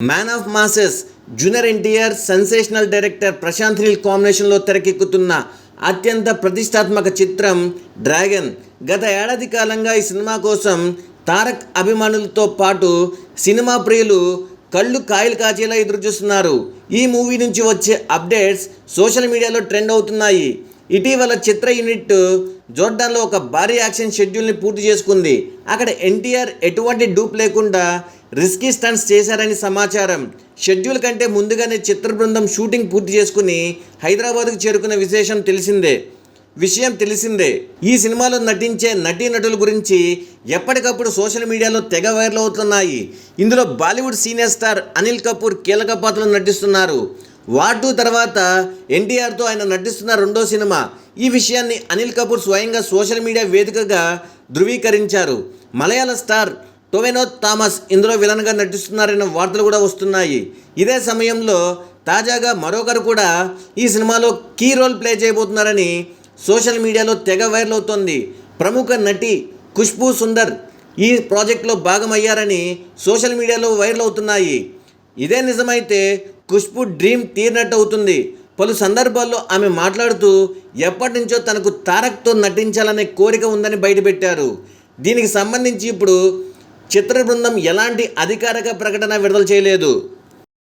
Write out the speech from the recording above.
Man of masses junior NTR sensational director Prashanth Neel కాంబినేషన్లో తెరకెక్కుతున్న అత్యంత ప్రతిష్టాత్మక చిత్రం డ్రాగన్. గత ఏడాది కాలంగా ఈ సినిమా కోసం తారక్ అభిమానులతో పాటు సినిమా ప్రియులు కళ్ళు కాయలు కాచేలా ఎదురుచూస్తున్నారు. ఈ మూవీ నుంచి వచ్చే అప్డేట్స్ సోషల్ మీడియాలో ట్రెండ్ అవుతున్నాయి. ఇటీవల చిత్ర యూనిట్ జోర్డాన్లో ఒక భారీ యాక్షన్ షెడ్యూల్ని పూర్తి చేసుకుంది. అక్కడ ఎన్టీఆర్ ఎటువంటి డూప్ లేకుండా రిస్కీ స్టంట్స్ చేశారని సమాచారం. షెడ్యూల్ కంటే ముందుగానే చిత్ర బృందం షూటింగ్ పూర్తి చేసుకుని హైదరాబాద్కు చేరుకున్న విషయం తెలిసిందే. ఈ సినిమాలో నటించే నటీనటుల గురించి ఎప్పటికప్పుడు సోషల్ మీడియాలో తెగ వైరల్ అవుతున్నాయి. ఇందులో బాలీవుడ్ సీనియర్ స్టార్ అనిల్ కపూర్ కీలక పాత్రలో నటిస్తున్నారు. వార్ 2 తర్వాత ఎన్టీఆర్తో ఆయన నటిస్తున్న రెండో సినిమా. ఈ విషయాన్ని అనిల్ కపూర్ స్వయంగా సోషల్ మీడియా వేదికగా ధృవీకరించారు. మలయాళ స్టార్ టొవినో థామస్ ఇందులో విలన్గా నటిస్తున్నారన్న వార్తలు కూడా వస్తున్నాయి. ఇదే సమయంలో తాజాగా మరొకరు కూడా ఈ సినిమాలో కీ రోల్ ప్లే చేయబోతున్నారని సోషల్ మీడియాలో తెగ వైరల్ అవుతోంది. ప్రముఖ నటి ఖుష్బూ సుందర్ ఈ ప్రాజెక్టులో భాగమయ్యారని సోషల్ మీడియాలో వైరల్ అవుతున్నాయి. ఇదే నిజమైతే ఖుష్బూ డ్రీమ్ తీరినట్టు అవుతుంది. పలు సందర్భాల్లో ఆమె మాట్లాడుతూ ఎప్పటి నుంచో తనకు తారక్తో నటించాలనే కోరిక ఉందని బయటపెట్టారు. దీనికి సంబంధించి ఇప్పుడు చిత్ర బృందం ఎలాంటి అధికారిక ప్రకటన విడుదల చేయలేదు.